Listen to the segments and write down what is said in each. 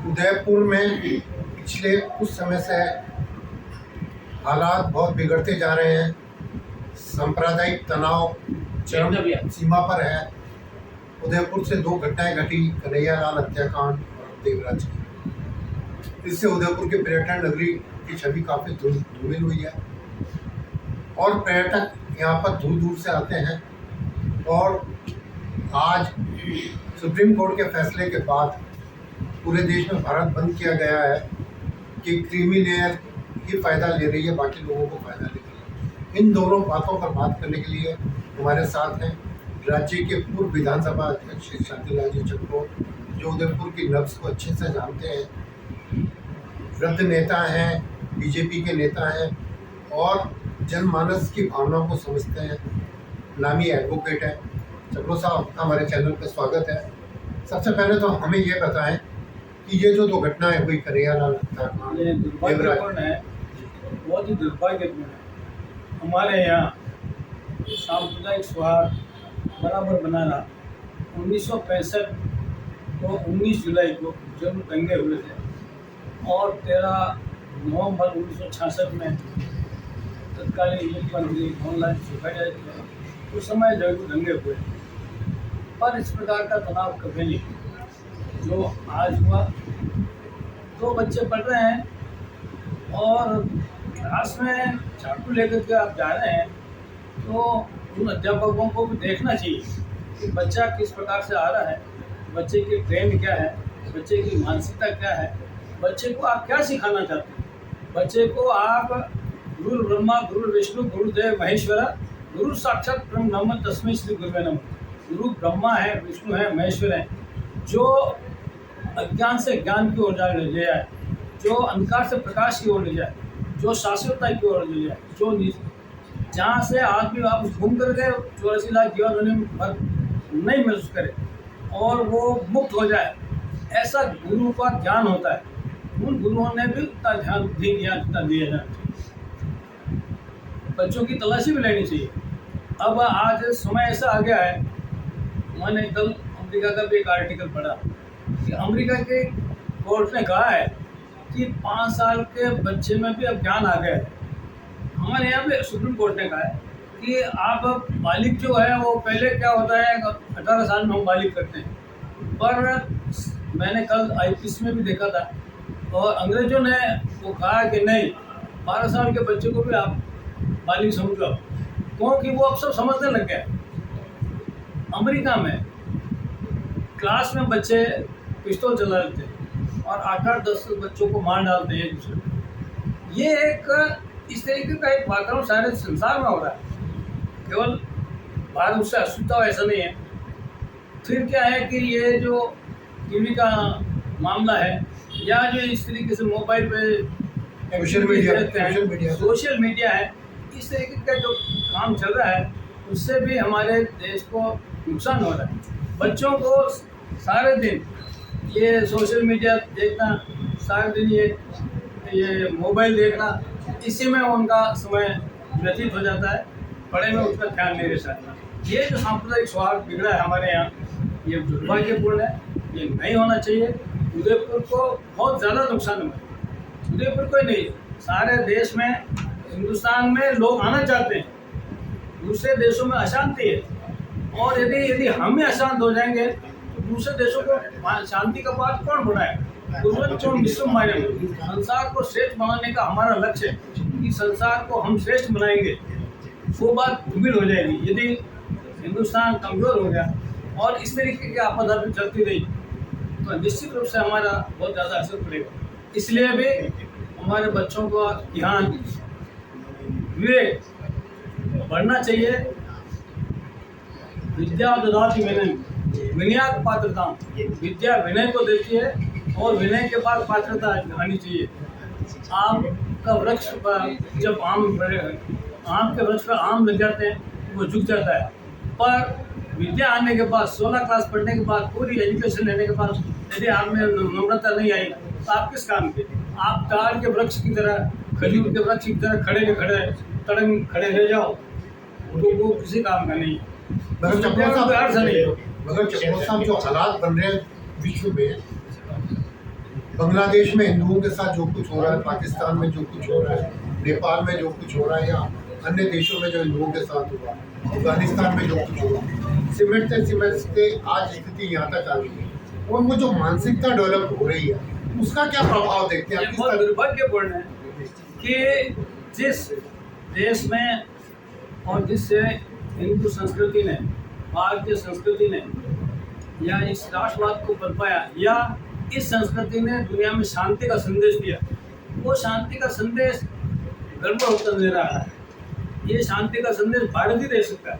उदयपुर में पिछले कुछ समय से हालात बहुत बिगड़ते जा रहे हैं। सांप्रदायिक तनाव चरम सीमा पर है। उदयपुर से 2 घटनाएं घटी, कन्हैयालाल हत्याकांड और देवराज की। इससे उदयपुर के पर्यटन नगरी की छवि काफ़ी धूमिल हुई है और पर्यटक यहाँ पर दूर दूर से आते हैं। और आज सुप्रीम कोर्ट के फैसले के बाद पूरे देश में भारत बंद किया गया है कि क्रीमी लेयर ही फ़ायदा ले रही है, बाकी लोगों को फ़ायदा ले रही है। इन दोनों बातों पर बात करने के लिए हमारे साथ हैं राज्य के पूर्व विधानसभा अध्यक्ष शांतिलाल जी चक्रोट, जो उदयपुर की नब्ज़ को अच्छे से जानते हैं, वृद्ध नेता हैं, बीजेपी के नेता हैं और जनमानस की भावनाओं को समझते हैं, नामी एडवोकेट हैं। चक्रोट साहब, आपका हमारे चैनल पर स्वागत है। सबसे पहले तो हमें ये बताएं कि ये जो 2 घटनाएं हुई, कन्हैयालाल हत्याकांड, दुर्भाग्यपूर्ण है, बहुत ही दुर्भाग्यपूर्ण है। हमारे यहाँ सांप्रदायिक सौहार्द बराबर बना रहा। 1965 को 19 जुलाई को जब दंगे हुए थे और 13 नवंबर 1966 में तत्कालीन मुख्यमंत्री मोहनलाल सुखाड़िया थे, उस समय जब दंगे हुए, पर इस प्रकार का तनाव कभी नहीं जो आज हुआ। 2 बच्चे पढ़ रहे हैं और क्लास में चाकू लेकर के आप जा रहे हैं, तो उन अध्यापकों को भी देखना चाहिए कि बच्चा किस प्रकार से आ रहा है, बच्चे की ट्रेंड क्या है, बच्चे की मानसिकता क्या है, बच्चे को आप क्या सिखाना चाहते हैं। बच्चे को आप गुरु ब्रह्मा गुरु विष्णु गुरुदेव महेश्वरा गुरु साक्षात ब्रह्म नमः तस्मै श्री गुरुवे नमः। गुरु ब्रह्मा है, विष्णु है, महेश्वर है, जो अज्ञान से ज्ञान की ओर ले जाए, जो अंधकार से प्रकाश की ओर ले जाए, जो शाश्वतता की ओर ले जाए, जो जहाँ से आदमी आप घूम करके 84 लाख जीवन पर नहीं महसूस करे और वो मुक्त हो जाए, ऐसा गुरु का ज्ञान होता है। उन गुरुओं ने भी उतना ध्यान भी दिया जितना दिया जाना चाहिए। बच्चों की तलाशी भी लेनी चाहिए। अब आज समय ऐसा आ गया है, मैंने कल अमेरिका का भी एक आर्टिकल पढ़ा कि अमेरिका के कोर्ट ने कहा है कि 5 साल के बच्चे में भी अब ज्ञान आ गया है। हमारे यहाँ पे सुप्रीम कोर्ट ने कहा है कि आप बालिग जो है वो पहले क्या होता है 18 साल में हम बालिग करते हैं, पर मैंने कल आईपीसी में भी देखा था और अंग्रेजों ने वो कहा कि नहीं, 12 साल के बच्चे को भी आप बालिग समझो, क्योंकि वो अब सब समझने लग गए। अमेरिका में क्लास में बच्चे पिस्तौल चला लेते हैं और 8-10 बच्चों को मार डालते हैं एक दूसरे को। ये एक इस तरीके का एक वातावरण सारे संसार में हो रहा है, केवल भारत उससे अछूता हो ऐसा नहीं है। फिर क्या है कि ये जो टीवी का मामला है या जो इस तरीके से मोबाइल पे सोशल मीडिया है, इस तरीके का जो काम चल रहा है, उससे भी हमारे देश को नुकसान हो रहा है। बच्चों को सारे दिन ये सोशल मीडिया देखना, सारे दिन ये मोबाइल देखना, इसी में उनका समय व्यतीत हो जाता है, पढ़ाई में उसका ध्यान नहीं रहता। ये जो सांप्रदायिक सौहार्द बिगड़ा है हमारे यहाँ, ये दुर्भाग्यपूर्ण है, ये नहीं होना चाहिए। उदयपुर को बहुत ज़्यादा नुकसान हुआ। उदयपुर को नहीं, सारे देश में, हिंदुस्तान में लोग आना चाहते हैं। दूसरे देशों में अशांति है और यदि हम ही अशांत हो जाएंगे तो दूसरे देशों को शांति का पाठ कौन बढ़ाएगा? विश्व मारे संसार को श्रेष्ठ बनाने का हमारा लक्ष्य है कि संसार को हम श्रेष्ठ बनाएंगे। वो बात धूमिल हो जाएगी यदि हिंदुस्तान कमज़ोर हो गया और इस तरीके की आपदा भी चलती रही, तो निश्चित रूप से हमारा बहुत ज़्यादा असर पड़ेगा। इसलिए भी हमारे बच्चों को ध्यान, विवेक बढ़ना चाहिए। विद्या ददाति विनय, विनयात पात्रता। विद्या विनय को देती है और विनय के बाद पात्रता आनी चाहिए। आम का वृक्ष पर जब आम के वृक्ष पर आम लग जाते हैं वो झुक जाता है, पर विद्या आने के बाद 16 क्लास पढ़ने के बाद, पूरी एजुकेशन लेने के बाद यदि आप में नम्रता नहीं आई तो आप किस काम के? आप ताड़ के वृक्ष की तरह, खजूर के वृक्ष की तरह खड़े रह जाओ तो वो किसी काम का नहीं है। मगर चक्रोट साहब जो हालात बन रहे हैं विश्व में, बांग्लादेश में हिंदुओं के साथ जो कुछ हो रहा है, पाकिस्तान में जो कुछ हो रहा है, नेपाल में जो कुछ हो रहा है, या अन्य देशों में जो हिंदुओं के साथ हुआ, अफगानिस्तान में जो कुछ हुआ, सिमटते आज स्थिति यहाँ तक आ गई है। और वो जो मानसिकता डेवलप हो रही है, उसका क्या प्रभाव देखते हैं? ये बहुत दुर्भाग्यपूर्ण है कि जिस देश में और जिस हिंदू संस्कृति ने, भारतीय संस्कृति ने या इस राष्ट्रवाद को पनपाया, या इस संस्कृति ने दुनिया में शांति का संदेश दिया, वो शांति का संदेश गड़बड़ होकर दे रहा है। ये शांति का संदेश भारत ही दे सकता है।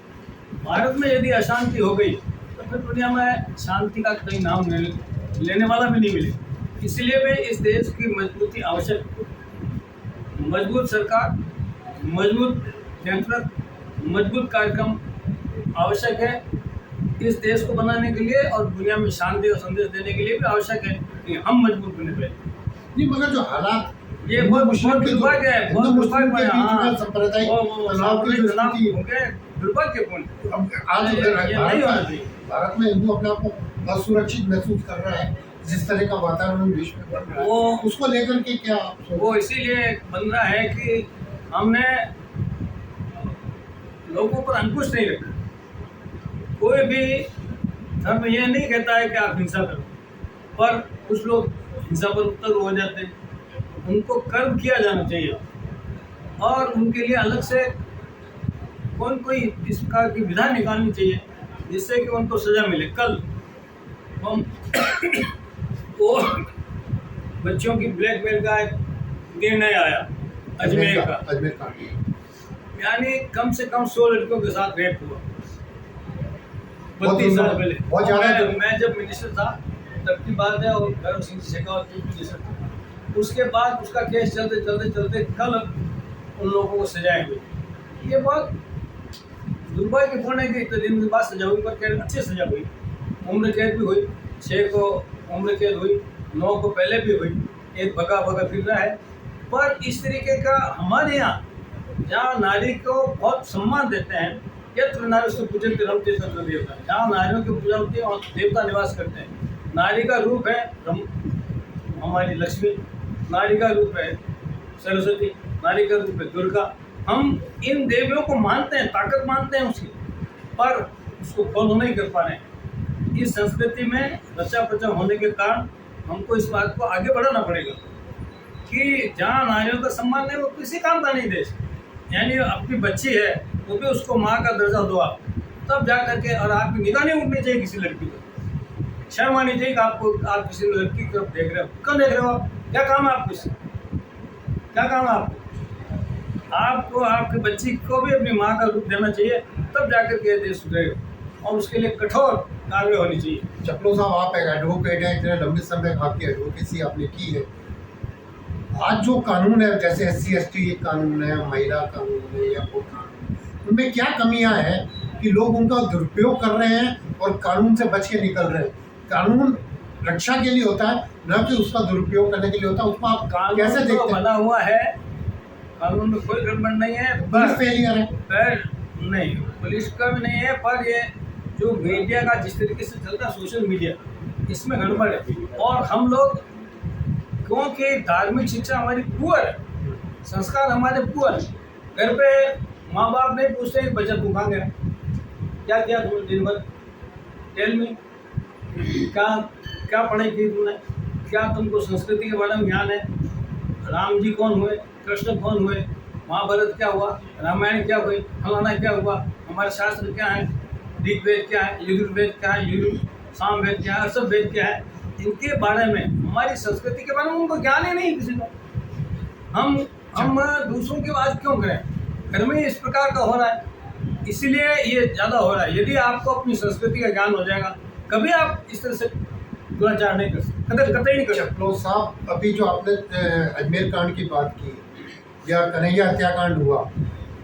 भारत में यदि अशांति हो गई तो फिर दुनिया में शांति का कहीं नाम लेने वाला भी नहीं मिले। इसलिए भी इस देश की मजबूती आवश्यक है। मजबूत सरकार, मजबूत नियंत्रक, मजबूत कार्यक्रम आवश्यक है इस देश को बनाने के लिए, और दुनिया में शांति का संदेश देने के लिए भी आवश्यक है कि हम मजबूत बने पड़े। नहीं, मगर जो हालात ये बहुत दुर्भाग्य है, बहुत दुर्भाग्य है। हाँ, सांप्रदायिक तनाव की जो स्थिति हो गया, दुर्भाग्यपूर्ण। अब आज भारत में हिंदू अपने आप को असुरक्षित महसूस कर रहा है, जिस तरह का वातावरण विश्व में बन रहा है, वो उसको लेकर के क्या वो इसीलिए बन रहा है कि हमने लोगों पर अंकुश नहीं रखा। कोई भी धर्म यह नहीं कहता है कि आप हिंसा करो, पर कुछ लोग हिंसा पर उत्तर हो जाते हैं। उनको कर्म किया जाना चाहिए और उनके लिए अलग से कोई इस प्रकार की विधान निकालनी चाहिए जिससे कि उनको सजा मिले। कल हम वो बच्चों की ब्लैकमेल का एक निर्णय आया अजमेर का, यानी कम से कम 100 लड़कियों के साथ रेप हुआ 32 साल पहले। बहुत ज़्यादा। मैं जब मिनिस्टर था तब की बात है, और भैरव सिंह शेखावत मिनिस्टर थे। उसके बाद उसका केस चलते कल उन लोगों को सजाएं हुई। ये बहुत दुर्भाग्यपूर्ण है कि इतने दिन के बाद सजा हुई, पर क्या अच्छी सजा हुई। उम्र कैद भी हुई, 6 को उम्र कैद हुई, 9 को पहले भी हुई, एक भगा फिर रहा है। पर इस तरीके का हमारे यहाँ, जहाँ नारी को बहुत सम्मान देते हैं, यत्र नारी उसको पूजन के रमते तत्र देवता, जहाँ नारियों की पूजा होती है और देवता निवास करते हैं। नारी का रूप है हमारी लक्ष्मी, नारी का रूप है सरस्वती, नारी का रूप है दुर्गा। हम इन देवियों को मानते हैं, ताकत मानते हैं उसकी, पर उसको फॉलो नहीं कर पा रहे हैं। इस संस्कृति में रचा पचा होने के कारण हमको इस बात को आगे बढ़ाना पड़ेगा कि जहाँ नारियों का सम्मान नहीं, वो किसी काम का नहीं देश। यानी अपनी बच्ची है वो भी उसको माँ का दर्जा दो आप, तब जा करके। और आपकी निगाह नहीं उठनी चाहिए किसी लड़की को, शर्म आनी चाहिए कि आप किसी लड़की की तरफ देख रहे हो। क्यों देख रहे हो आप? क्या काम है आपको इससे? क्या काम है आपको आपकी बच्ची को भी अपनी माँ का रूप देना चाहिए, तब जाकर के देश सुधरेगा, और उसके लिए कठोर कार्रवाई होनी चाहिए। चपलो साहब, आप एक एडवोकेट हैं, इतने लंबे समय आपकी एडवोकेसी आपने की है। आज जो कानून है, जैसे SC/ST कानून है, महिला कानून है या कोई कानून, उनमें क्या कमियां हैं कि लोग उनका दुरुपयोग कर रहे हैं और कानून से बच के निकल रहे हैं? कानून रक्षा के लिए होता है, न कि उसका दुरुपयोग करने के लिए होता है। उसको आप कैसे देखते हैं? बना हुआ है, कानून में कोई गड़बड़ नहीं है, पुलिस फेलियर है। पर नहीं, पुलिस का भी नहीं है, पर ये जो मीडिया का जिस तरीके से चलता है, सोशल मीडिया, इसमें गड़बड़ है। और हम लोग, क्योंकि धार्मिक शिक्षा हमारी पुअर है, संस्कार हमारे पुअर है। घर पे माँ बाप नहीं पूछते कि बच्चा तू कहाँ गया, क्या किया तुमने दिन भर, टेल में क्या पढ़ाई की तुमने, क्या तुमको संस्कृति के बारे में ज्ञान है? राम जी कौन हुए, कृष्ण कौन हुए, महाभारत क्या हुआ, रामायण क्या हुई, फलाना क्या हुआ, हमारे शास्त्र क्या है, ऋग्वेद क्या है, यजुर्वेद क्या है, सामवेद क्या है, असव वेद क्या है, इनके बारे में, हमारी संस्कृति के बारे में उनको ज्ञान ही नहीं किसी को। हम दूसरों की बात क्यों करें? घर में इस प्रकार का हो रहा है, इसीलिए ये ज़्यादा हो रहा है। यदि आपको अपनी संस्कृति का ज्ञान हो जाएगा, कभी आप इस तरह से दुराचार नहीं कर सकते, कतई नहीं कर सकते। चपलो साहब, अभी जो आपने अजमेर कांड की बात की या कन्हैया हत्याकांड हुआ,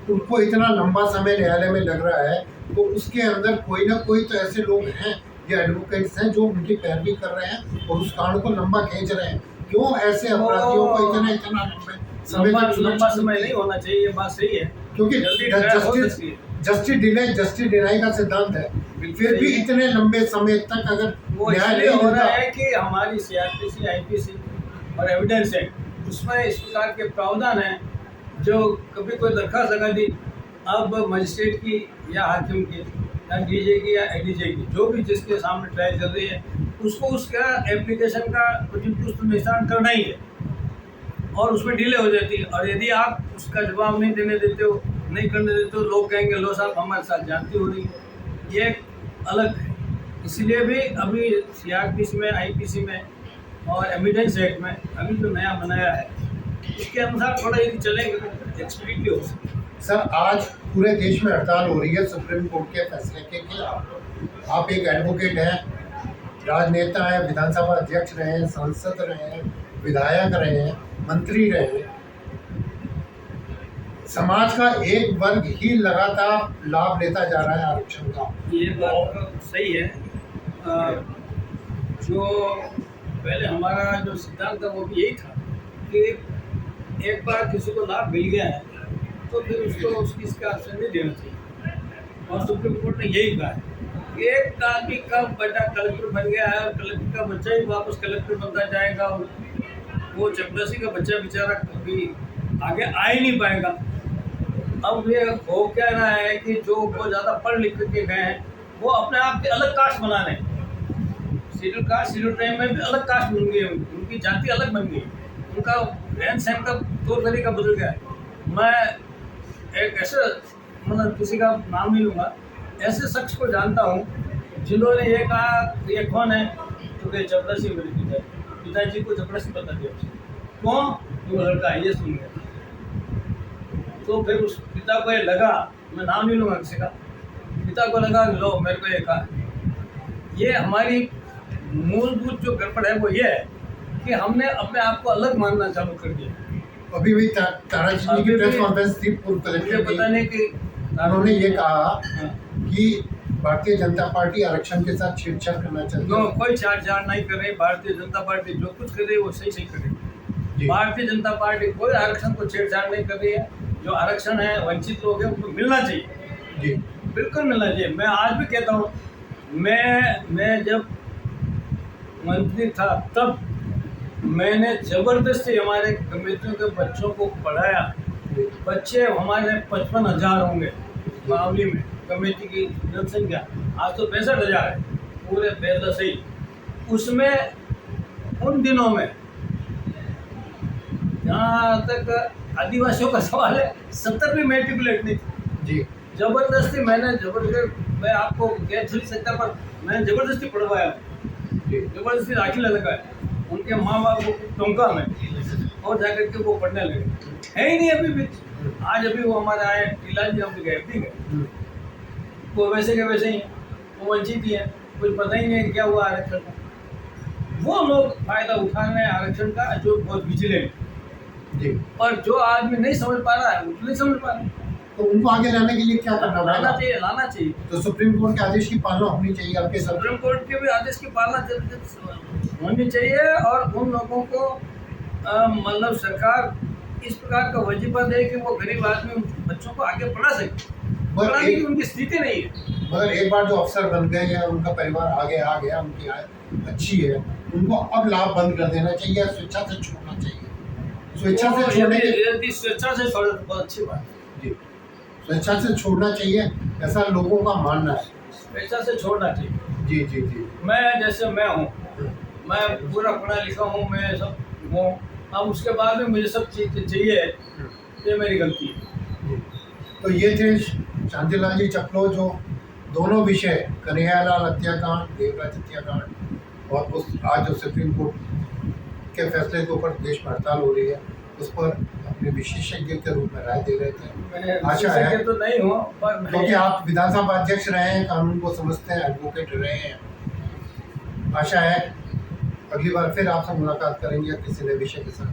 उनको इतना लंबा समय न्यायालय में लग रहा है, तो उसके अंदर कोई ना कोई तो ऐसे लोग हैं या एडवोकेट्स हैं जो उनकी पैरवी कर रहे हैं और उस कांड को लंबा खींच रहे हैं। क्यों ऐसे अपराधियों को इतना लंबा समय नहीं होना चाहिए, ये बात सही है, क्योंकि जस्टिस डिनाई का सिद्धांत है। फिर भी इतने लंबे समय तक अगर वो इसलिए हो रहा है कि हमारी CRPC, IPC और एविडेंस है, उसमें इस प्रकार के प्रावधान हैं जो कभी कोई दरख्वास्त लगा दी, अब मजिस्ट्रेट की या हाकिम की या डीजे की या एडीजे की, जो भी जिसके सामने ट्रायल चल रही है, उसको उसका एप्लीकेशन का कुछ तो निशान करना ही है और उसमें डिले हो जाती है। और यदि आप उसका जवाब नहीं देने देते हो, नहीं करने देते हो, लोग कहेंगे लो साहब हमारे साथ जानती हो रही है, ये एक अलग है। इसलिए भी अभी सीआरपीसी में, आईपीसी में और एविडेंस एक्ट में अभी जो नया बनाया है, उसके अनुसार थोड़ा यदि चलेंगे तो एक्सपीडिटली हो सकता है। सर, आज पूरे देश में हड़ताल हो रही है सुप्रीम कोर्ट के फैसले के खिलाफ। आप एक एडवोकेट हैं, राजनेता हैं, विधानसभा अध्यक्ष रहे हैं, सांसद रहे हैं, विधायक रहे हैं, मंत्री रहे हैं। समाज का एक वर्ग ही लगातार लाभ लेता जा रहा है आरक्षण का। ये बात तो सही है। जो पहले हमारा जो सिद्धांत था वो भी यही था कि एक बार किसी को लाभ मिल गया है तो फिर उसको उसकी इसका आरक्षण नहीं देना चाहिए। और सुप्रीम कोर्ट ने यही कहा है कि एक आदमी का बेटा कलेक्टर बन गया है और कलेक्टर का बच्चा ही वापस कलेक्टर बनता जाएगा, वो चपरासी का बच्चा बेचारा कभी आगे आ ही नहीं पाएगा। अब ये हो क्या रहा है कि जो बहुत ज़्यादा पढ़ लिख के गए हैं वो अपने आप के अलग कास्ट बना रहे हैं। शेड्यूल कास्ट, शेड्यूल ट्राइब में भी अलग कास्ट बन गई है, उनकी जाति अलग बन गई, उनका रहन सहन का तौर तरीका बदल गया है। मैं एक ऐसे मतलब किसी का नाम नहीं लूँगा, ऐसे शख्स को जानता हूँ जिन्होंने ये कहा ये कौन है, तो फिर चपरासी मेरे पिताजी को चपरासी बता दिया। कौन? वो लड़का है, ये सुन गया। तो फिर उस पिता को ये लगा, मैं नाम नहीं लूँगा किसी का, पिता को लगा लो मेरे को ये कहा। ये हमारी मूलभूत जो गड़बड़ है वो ये है कि हमने अपने आप को अलग मानना चालू कर दिया। अभी भी ताराचंद की प्रेस कॉन्फ्रेंस थी पूर्व मुझे कलेक्टर पता की, नहीं कि उन्होंने ये कहा हाँ। कि भारतीय जनता पार्टी आरक्षण के साथ छेड़छाड़ करना चाहती नो, है। कोई छाड़ नहीं कर रही। भारतीय जनता पार्टी जो कुछ कर रही है वो सही कर रही जी। है। भारतीय जनता पार्टी कोई आरक्षण को छेड़छाड़ नहीं कर रही है। जो आरक्षण है वंचित लोग हैं उनको मिलना चाहिए, जी, बिल्कुल मिलना चाहिए। मैं आज भी कहता हूँ, मैं जब मंत्री था तब मैंने जबरदस्ती हमारे कमेटियों के बच्चों को पढ़ाया। बच्चे हमारे 55,000 होंगे बावली में, कमेटी की जनसंख्या आज तो 65,000 है पूरे बेलदा से ही। उसमें उन दिनों में जहाँ तक आदिवासियों का सवाल है 70 भी मेट्रिकुलेट नहीं थी। जी, जबरदस्ती मैं आपको कह नहीं सकता, पर मैंने जबरदस्ती पढ़वाया, जबरदस्ती दाखिला लगाया उनके माँ बाप को टोंका में, और जाकर के वो पढ़ने लगे। है ही नहीं अभी भी। आज अभी वो हमारे आए टीला जी, हम गए भी गए, वो वैसे के वैसे ही हैं, वो वंचित ही है, कुछ पता ही नहीं क्या हुआ आरक्षण का। वो लोग फायदा उठा रहे हैं आरक्षण का जो बहुत विजिलेंट, जी। और जो आदमी नहीं समझ पा रहा है वो नहीं समझ पा रहा है। तो उनको आगे लाने के लिए क्या करना लाना पड़ेगा? लाना चाहिए। तो सुप्रीम कोर्ट के आदेश की पालना होनी चाहिए आपके सब। सुप्रीम कोर्ट के भी आदेश की पालना होनी चाहिए, और उन लोगों को मतलब सरकार इस प्रकार का वजीफा दे कि वो गरीब आदमी बच्चों को आगे पढ़ा सके। पढ़ाने की उनकी स्थिति नहीं है। मगर एक बार जो अफसर बन गए या उनका परिवार आगे आ गया, उनकी आय अच्छी है, उनको अब लाभ बंद कर देना चाहिए, स्वेच्छा से छोड़ना चाहिए। स्वेच्छा से छोड़ने के यदि स्वेच्छा से छोड़े तो बहुत अच्छी बात है। जी, स्वेच्छा से छोड़ना चाहिए, ऐसा लोगों का मानना है। स्वेच्छा से छोड़ना चाहिए। जी जी जी। मैं जैसे मैं हूँ, मैं पूरा पढ़ा लिखा हूँ, मैं सब हूँ, अब उसके बाद में मुझे सब चीज़ चाहिए, ये मेरी गलती है। तो ये थे शांतिलाल जी चकलो, जो दोनों विषय कन्हैयालाल हत्याकांड, देवराज हत्याकांड और उस आज जो सुप्रीम कोर्ट के फैसले के ऊपर देश में हड़ताल हो रही है, उस पर अपने विशेषज्ञ के रूप में राय दे रहे थे। मैं आशा है, विशेषज्ञ तो नहीं हूँ, पर क्योंकि आप विधानसभा अध्यक्ष रहे हैं, कानून को समझते हैं, एडवोकेट रहे हैं। आशा है अगली बार फिर आपसे मुलाकात करेंगे किसी नए विषय के साथ।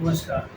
नमस्कार।